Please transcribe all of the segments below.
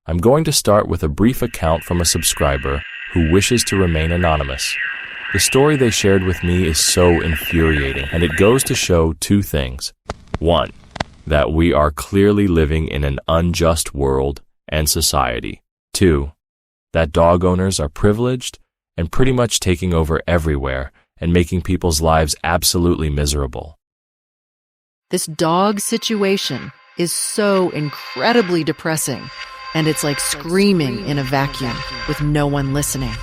I'm going to start with a brief account from a subscriber who wishes to remain anonymous. The story they shared with me is so infuriating, and it goes to show two things. One, that we are clearly living in an unjust world and society. Two, that dog owners are privileged and pretty much taking over everywhere and making people's lives absolutely miserable. This dog situation is so incredibly depressing, and it's like screaming in a vacuum with no one listening.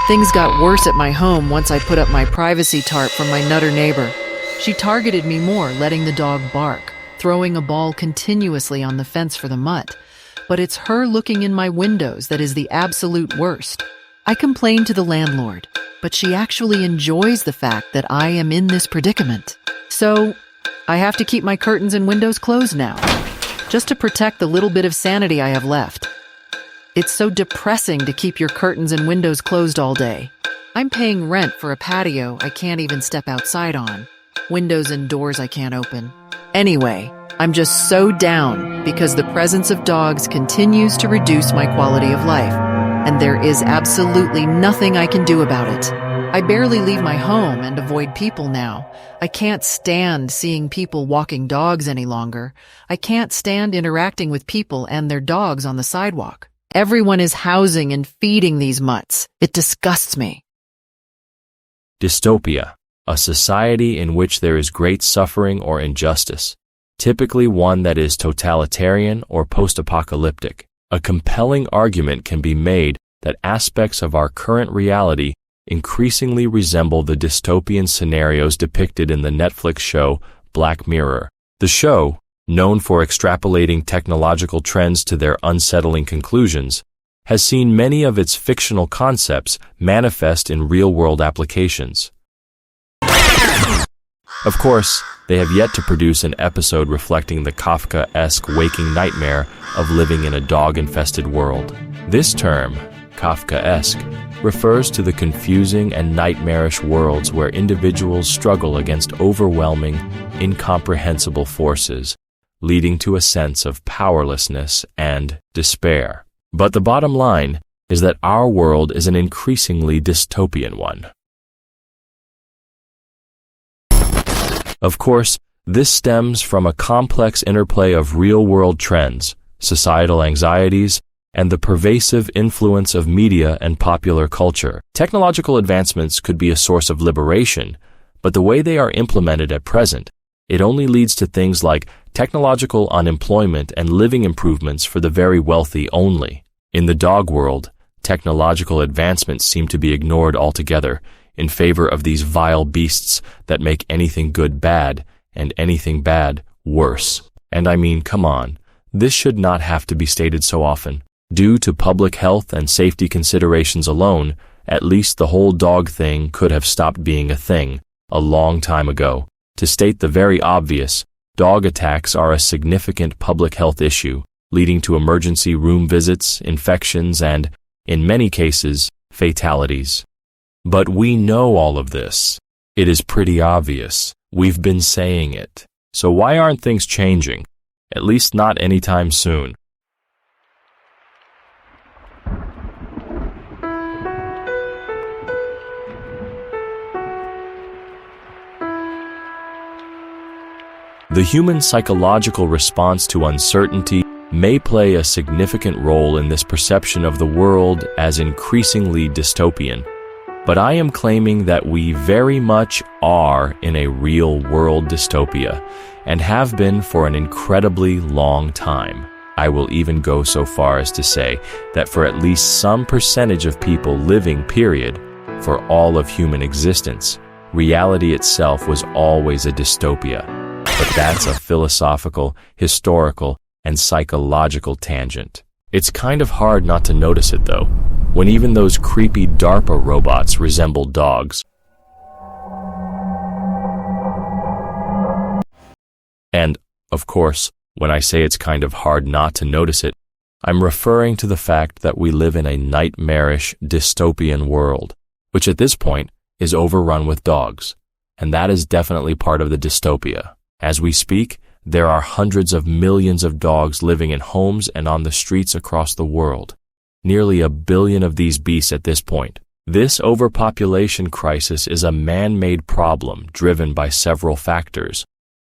Things got worse at my home once I put up my privacy tarp from my nutter neighbor. She targeted me more, letting the dog bark, throwing a ball continuously on the fence for the mutt. But it's her looking in my windows that is the absolute worst. I complained to the landlord, but she actually enjoys the fact that I am in this predicament. So I have to keep my curtains and windows closed now, just to protect the little bit of sanity I have left. It's so depressing to keep your curtains and windows closed all day. I'm paying rent for a patio I can't even step outside on, windows and doors I can't open. Anyway, I'm just so down because the presence of dogs continues to reduce my quality of life, and there is absolutely nothing I can do about it. I barely leave my home and avoid people now. I can't stand seeing people walking dogs any longer. I can't stand interacting with people and their dogs on the sidewalk. Everyone is housing and feeding these mutts. It disgusts me. Dystopia, a society in which there is great suffering or injustice, typically one that is totalitarian or post-apocalyptic. A compelling argument can be made that aspects of our current reality increasingly resemble the dystopian scenarios depicted in the Netflix show Black Mirror. The show, known for extrapolating technological trends to their unsettling conclusions, has seen many of its fictional concepts manifest in real-world applications. Of course, they have yet to produce an episode reflecting the Kafka-esque waking nightmare of living in a dog-infested world. This term, Kafkaesque, refers to the confusing and nightmarish worlds where individuals struggle against overwhelming, incomprehensible forces, leading to a sense of powerlessness and despair. But the bottom line is that our world is an increasingly dystopian one. Of course, this stems from a complex interplay of real-world trends, societal anxieties, and the pervasive influence of media and popular culture. Technological advancements could be a source of liberation, but the way they are implemented at present, it only leads to things like technological unemployment and living improvements for the very wealthy only. In the dog world, technological advancements seem to be ignored altogether in favor of these vile beasts that make anything good bad and anything bad worse. And I mean, come on, this should not have to be stated so often. Due to public health and safety considerations alone, at least the whole dog thing could have stopped being a thing a long time ago. To state the very obvious, dog attacks are a significant public health issue, leading to emergency room visits, infections, and, in many cases, fatalities. But we know all of this. It is pretty obvious. We've been saying it. So why aren't things changing? At least not anytime soon. The human psychological response to uncertainty may play a significant role in this perception of the world as increasingly dystopian. But I am claiming that we very much are in a real-world dystopia, and have been for an incredibly long time. I will even go so far as to say that for at least some percentage of people living, period, for all of human existence, reality itself was always a dystopia. But that's a philosophical, historical, and psychological tangent. It's kind of hard not to notice it, though, when even those creepy DARPA robots resemble dogs. And, of course, when I say it's kind of hard not to notice it, I'm referring to the fact that we live in a nightmarish, dystopian world, which at this point is overrun with dogs, and that is definitely part of the dystopia. As we speak, there are hundreds of millions of dogs living in homes and on the streets across the world. Nearly 1 billion of these beasts at this point. This overpopulation crisis is a man-made problem driven by several factors.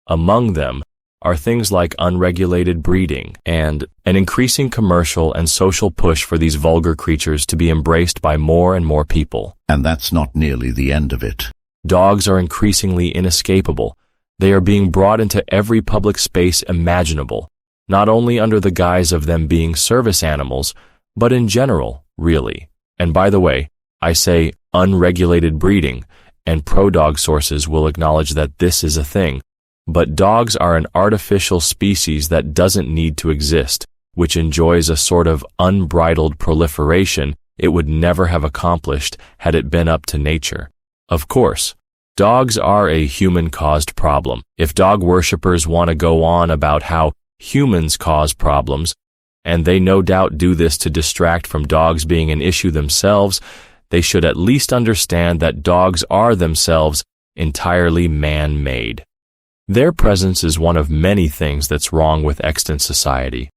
Among them are things like unregulated breeding and an increasing commercial and social push for these vulgar creatures to be embraced by more and more people. And that's not nearly the end of it. Dogs are increasingly inescapable. They are being brought into every public space imaginable, not only under the guise of them being service animals, but in general, really. And by the way, I say unregulated breeding, and pro-dog sources will acknowledge that this is a thing. But dogs are an artificial species that doesn't need to exist, which enjoys a sort of unbridled proliferation it would never have accomplished had it been up to nature. Of course, dogs are a human-caused problem. If dog worshippers want to go on about how humans cause problems, and they no doubt do this to distract from dogs being an issue themselves, they should at least understand that dogs are themselves entirely man-made. Their presence is one of many things that's wrong with extant society.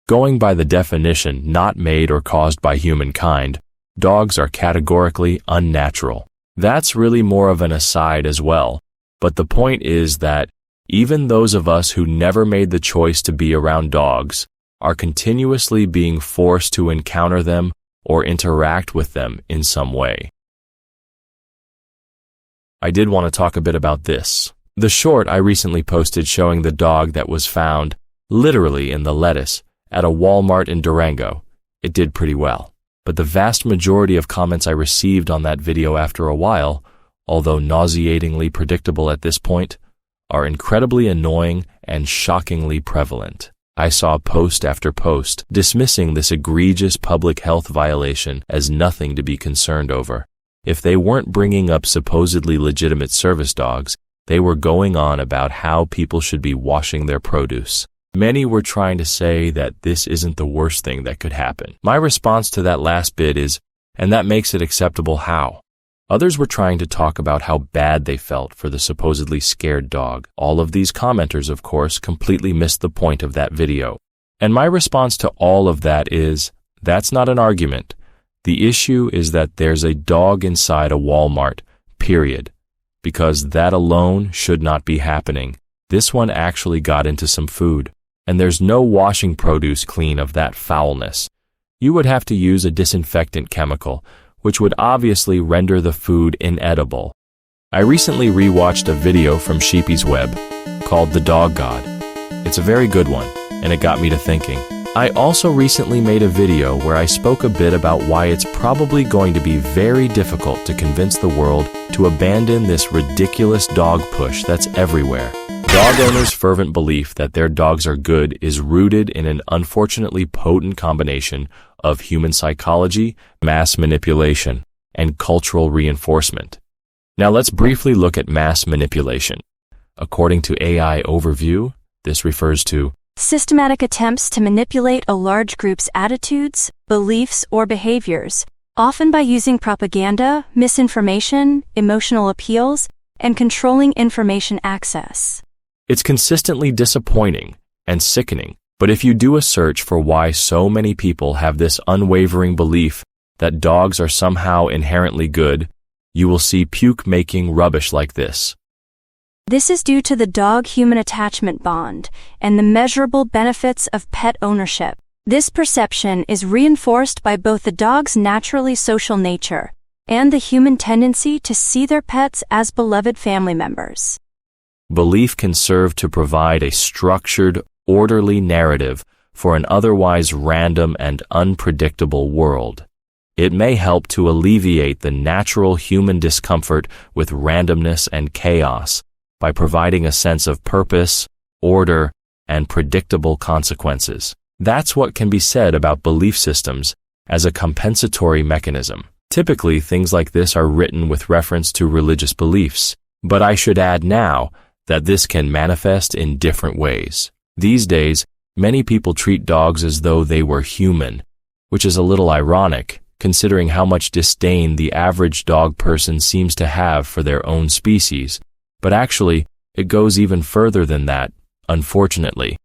Going by the definition not made or caused by humankind, dogs are categorically unnatural. That's really more of an aside as well, but the point is that even those of us who never made the choice to be around dogs are continuously being forced to encounter them or interact with them in some way. I did want to talk a bit about this. The short I recently posted showing the dog that was found, literally in the lettuce, at a Wal-Mart in Durango. It did pretty well. But the vast majority of comments I received on that video after a while, although nauseatingly predictable at this point, are incredibly annoying and shockingly prevalent. I saw post after post dismissing this egregious public health violation as nothing to be concerned over. If they weren't bringing up supposedly legitimate service dogs, they were going on about how people should be washing their produce. Many were trying to say that this isn't the worst thing that could happen. My response to that last bit is, and that makes it acceptable how? Others were trying to talk about how bad they felt for the supposedly scared dog. All of these commenters, of course, completely missed the point of that video. And my response to all of that is, that's not an argument. The issue is that there's a dog inside a Wal-Mart, period. Because that alone should not be happening. This one actually got into some food, and there's no washing produce clean of that foulness. You would have to use a disinfectant chemical, which would obviously render the food inedible. I recently rewatched a video from Sheepy's Web called The Dog God. It's a very good one, and it got me to thinking. I also recently made a video where I spoke a bit about why it's probably going to be very difficult to convince the world to abandon this ridiculous dog push that's everywhere. Dog owners' fervent belief that their dogs are good is rooted in an unfortunately potent combination of human psychology, mass manipulation, and cultural reinforcement. Now let's briefly look at mass manipulation. According to AI Overview, this refers to systematic attempts to manipulate a large group's attitudes, beliefs, or behaviors, often by using propaganda, misinformation, emotional appeals, and controlling information access. It's consistently disappointing and sickening, but if you do a search for why so many people have this unwavering belief that dogs are somehow inherently good, you will see puke-making rubbish like this. This is due to the dog-human attachment bond and the measurable benefits of pet ownership. This perception is reinforced by both the dog's naturally social nature and the human tendency to see their pets as beloved family members. Belief can serve to provide a structured, orderly narrative for an otherwise random and unpredictable world. It may help to alleviate the natural human discomfort with randomness and chaos by providing a sense of purpose, order, and predictable consequences. That's what can be said about belief systems as a compensatory mechanism. Typically, things like this are written with reference to religious beliefs, but I should add now that this can manifest in different ways. These days, many people treat dogs as though they were human, which is a little ironic, considering how much disdain the average dog person seems to have for their own species. But actually, it goes even further than that, unfortunately.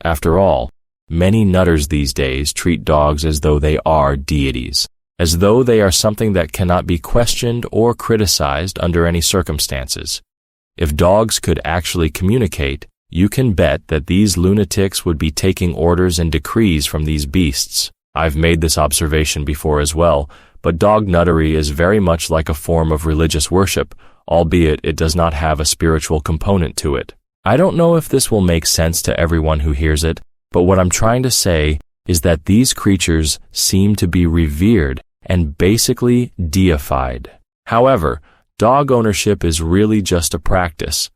After all, many nutters these days treat dogs as though they are deities, as though they are something that cannot be questioned or criticized under any circumstances. If dogs could actually communicate, you can bet that these lunatics would be taking orders and decrees from these beasts. I've made this observation before as well, but dog nuttery is very much like a form of religious worship, albeit it does not have a spiritual component to it. I don't know if this will make sense to everyone who hears it, but what I'm trying to say is that these creatures seem to be revered and basically deified. However, dog ownership is really just a practice,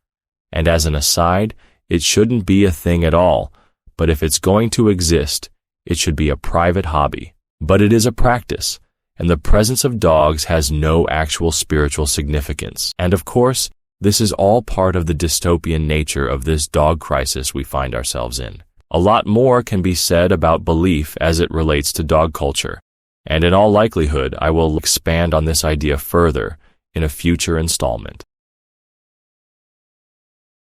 and as an aside, it shouldn't be a thing at all, but if it's going to exist, it should be a private hobby. But it is a practice, and the presence of dogs has no actual spiritual significance. And of course, this is all part of the dystopian nature of this dog crisis we find ourselves in. A lot more can be said about belief as it relates to dog culture, and in all likelihood, I will expand on this idea further in a future installment.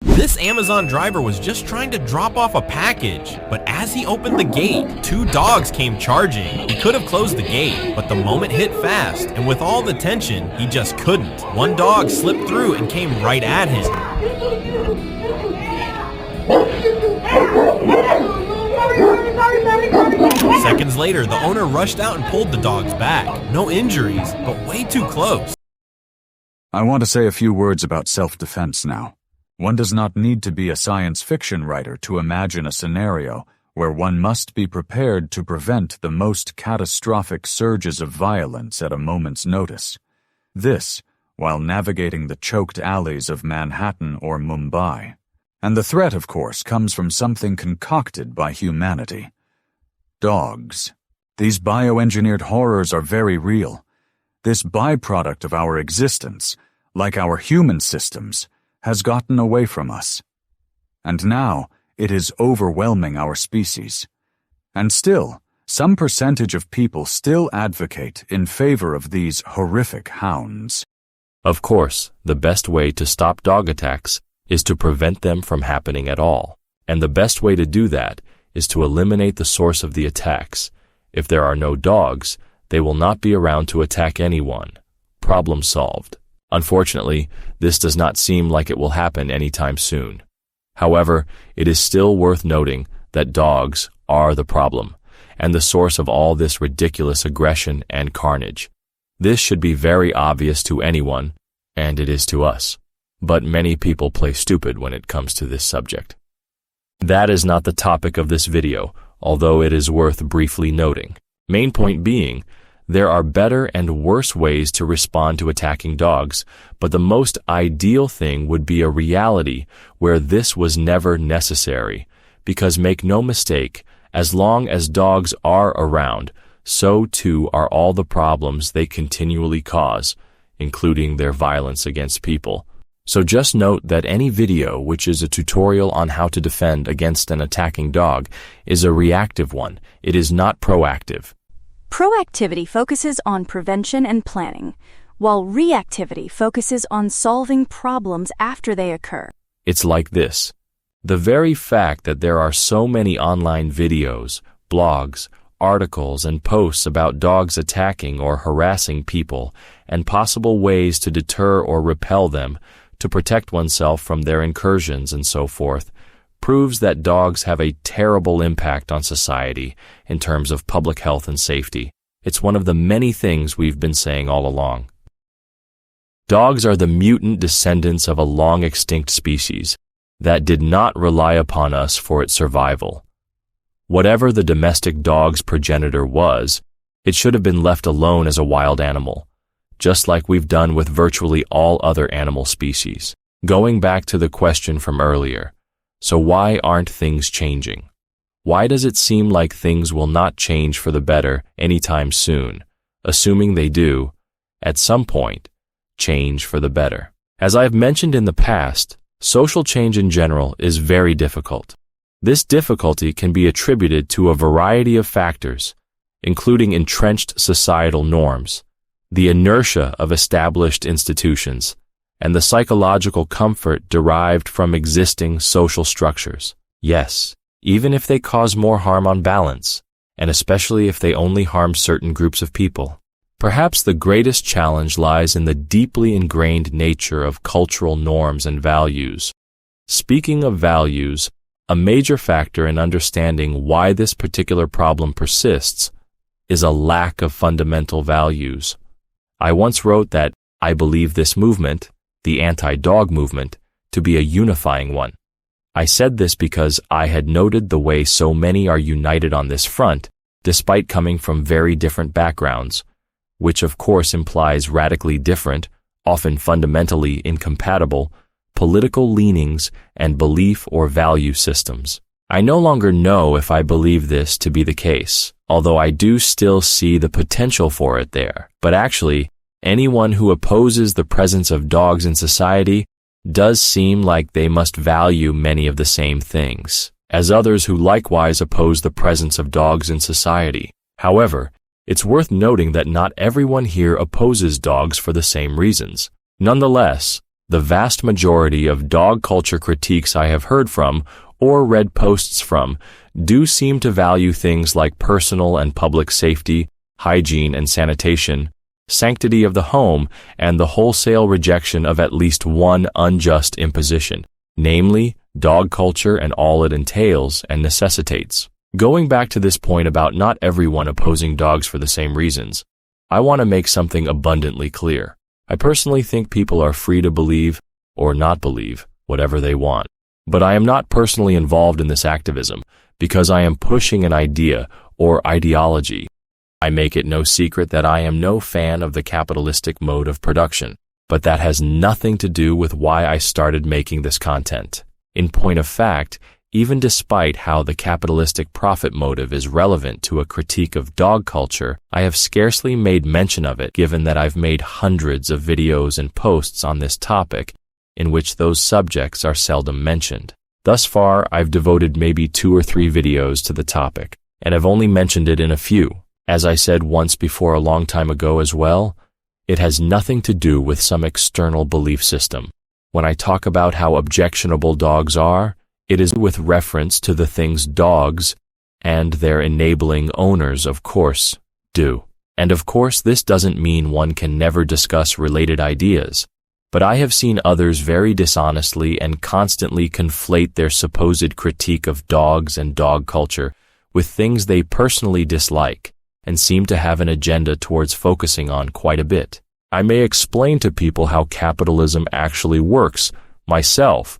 This Amazon driver was just trying to drop off a package, but as he opened the gate, two dogs came charging. He could have closed the gate, but the moment hit fast, and with all the tension, he just couldn't. One dog slipped through and came right at him. Seconds later, the owner rushed out and pulled the dogs back. No injuries, but way too close. I want to say a few words about self-defense now. One does not need to be a science fiction writer to imagine a scenario where one must be prepared to prevent the most catastrophic surges of violence at a moment's notice. This, while navigating the choked alleys of Manhattan or Mumbai. And the threat, of course, comes from something concocted by humanity. Dogs. These bioengineered horrors are very real. This byproduct of our existence, like our human systems, has gotten away from us. And now it is overwhelming our species. And still, some percentage of people still advocate in favor of these horrific hounds. Of course, the best way to stop dog attacks is to prevent them from happening at all. And the best way to do that is to eliminate the source of the attacks. If there are no dogs, they will not be around to attack anyone. Problem solved. Unfortunately, this does not seem like it will happen anytime soon. However, it is still worth noting that dogs are the problem and the source of all this ridiculous aggression and carnage. This should be very obvious to anyone, and it is to us. But many people play stupid when it comes to this subject. That is not the topic of this video, although it is worth briefly noting. Main point being, there are better and worse ways to respond to attacking dogs, but the most ideal thing would be a reality where this was never necessary, because make no mistake, as long as dogs are around, so too are all the problems they continually cause, including their violence against people. So just note that any video which is a tutorial on how to defend against an attacking dog is a reactive one. It is not proactive. Proactivity focuses on prevention and planning, while reactivity focuses on solving problems after they occur. It's like this. The very fact that there are so many online videos, blogs, articles, and posts about dogs attacking or harassing people and possible ways to deter or repel them, to protect oneself from their incursions and so forth, proves that dogs have a terrible impact on society in terms of public health and safety. It's one of the many things we've been saying all along. Dogs are the mutant descendants of a long-extinct species that did not rely upon us for its survival. Whatever the domestic dog's progenitor was, it should have been left alone as a wild animal, just like we've done with virtually all other animal species. Going back to the question from earlier, so why aren't things changing? Why does it seem like things will not change for the better anytime soon, assuming they do, at some point, change for the better? As I've mentioned in the past, social change in general is very difficult. This difficulty can be attributed to a variety of factors, including entrenched societal norms, the inertia of established institutions, and the psychological comfort derived from existing social structures. Yes, even if they cause more harm on balance, and especially if they only harm certain groups of people. Perhaps the greatest challenge lies in the deeply ingrained nature of cultural norms and values. Speaking of values, a major factor in understanding why this particular problem persists is a lack of fundamental values. I once wrote that I believe this movement, the anti-dog movement, to be a unifying one. I said this because I had noted the way so many are united on this front, despite coming from very different backgrounds, which of course implies radically different, often fundamentally incompatible, political leanings and belief or value systems. I no longer know if I believe this to be the case, although I do still see the potential for it there. But actually, anyone who opposes the presence of dogs in society does seem like they must value many of the same things as others who likewise oppose the presence of dogs in society. However, it's worth noting that not everyone here opposes dogs for the same reasons. Nonetheless, the vast majority of dog culture critiques I have heard from or read posts from do seem to value things like personal and public safety, hygiene and sanitation, sanctity of the home, and the wholesale rejection of at least one unjust imposition, namely dog culture and all it entails and necessitates. Going back to this point about not everyone opposing dogs for the same reasons, I want to make something abundantly clear. I personally think people are free to believe or not believe whatever they want. But I am not personally involved in this activism because I am pushing an idea or ideology. I make it no secret that I am no fan of the capitalistic mode of production, but that has nothing to do with why I started making this content. In point of fact, even despite how the capitalistic profit motive is relevant to a critique of dog culture, I have scarcely made mention of it given that I've made hundreds of videos and posts on this topic in which those subjects are seldom mentioned. Thus far, I've devoted maybe 2 or 3 videos to the topic, and have only mentioned it in a few. As I said once before a long time ago as well, it has nothing to do with some external belief system. When I talk about how objectionable dogs are, it is with reference to the things dogs and their enabling owners, of course, do. And of course, this doesn't mean one can never discuss related ideas, but I have seen others very dishonestly and constantly conflate their supposed critique of dogs and dog culture with things they personally dislike and seem to have an agenda towards focusing on quite a bit. I may explain to people how capitalism actually works myself,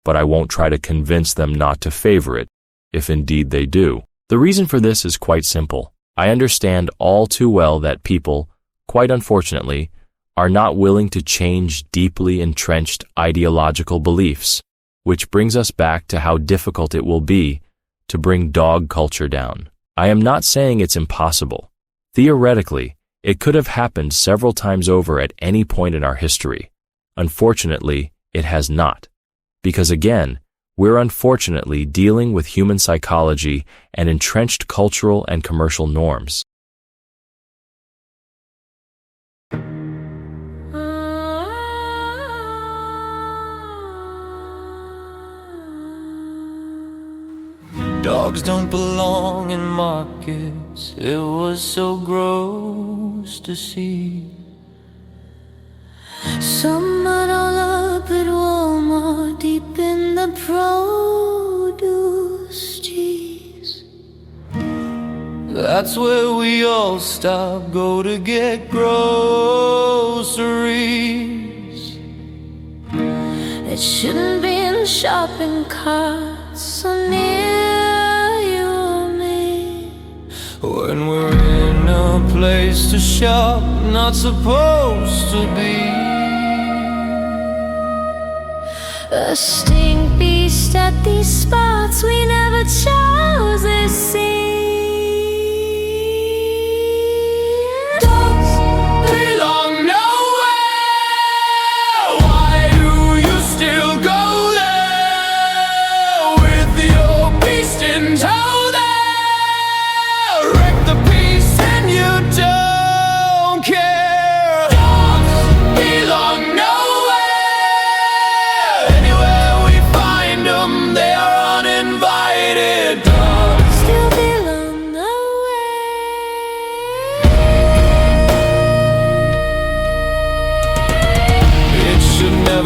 but I won't try to convince them not to favor it, if indeed they do. The reason for this is quite simple. I understand all too well that people, quite unfortunately, are not willing to change deeply entrenched ideological beliefs, which brings us back to how difficult it will be to bring dog culture down. I am not saying it's impossible. Theoretically, it could have happened several times over at any point in our history. Unfortunately, it has not. Because again, we're unfortunately dealing with human psychology and entrenched cultural and commercial norms. Dogs don't belong in markets, it was so gross to see. Some mud all up at Wal-Mart, deep in the produce cheese. That's where we all stop, go to get groceries. It shouldn't be in shopping carts so near you or me. When we're in a place to shop, not supposed to be. A stink beast at these spots we never chose this scene. Dogs Belong nowhere. Why do you still go there with your beast in tow there? Wreck the peace and you don't care. Dogs belong nowhere. Anywhere we find them, they are running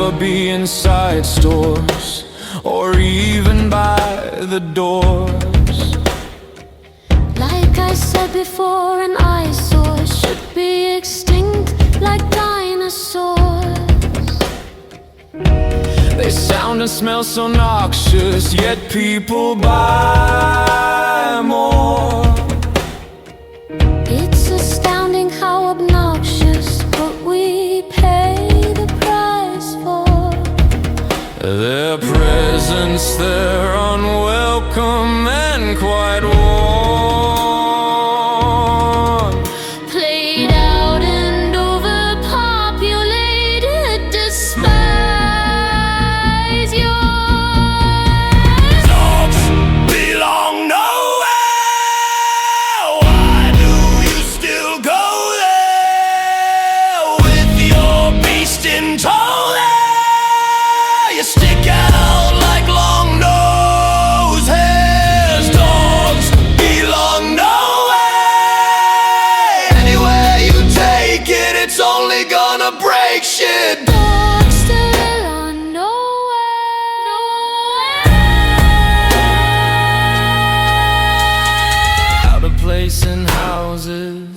never be inside stores or even by the doors. Like I said before, an eyesore should be extinct like dinosaurs. They sound and smell so noxious, yet people buy more. It's astounding how obnoxious, but we pay the price for. Their presence, they're unwelcome and quite warm. Played out and overpopulated, despise yours. Dogs belong nowhere. Why do you still go there with your beast in tow there? You stick out like long nose hairs. Dogs belong nowhere. Anywhere you take it, it's only gonna break shit. Dogs still belong nowhere. Out of place in houses,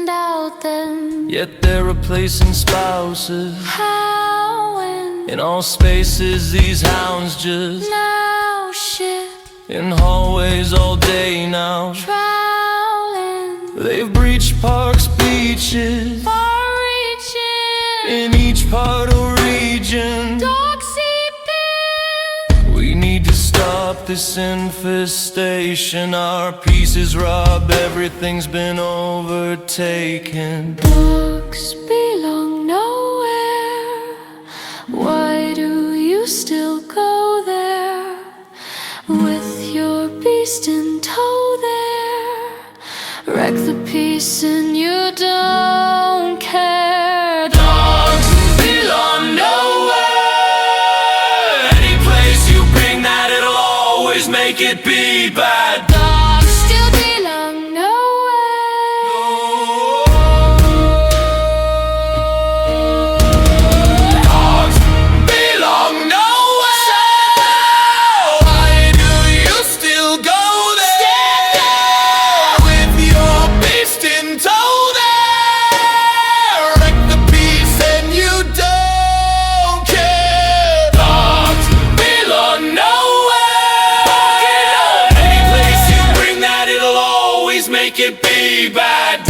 Doubt them. yet they're replacing spouses. How and In all spaces, these hounds just now shit. in hallways all day now. Prowling, They've breached parks, beaches, far reaching. in each part or region. Dog seeping. We need to stop this infestation. Our peace is robbed, everything's been overtaken. Dogs belong nowhere. Why do you still go there with your beast in tow there? Wreck the peace and you don't care. Dogs belong nowhere. Any place you bring that, it'll always make it be bad. Dogs still belong nowhere. Dogs belong nowhere. Why do you still go there with your beast in tow there? Wreck the peace and you don't care. Dogs belong nowhere. Any place you bring that, it'll always make it be bad.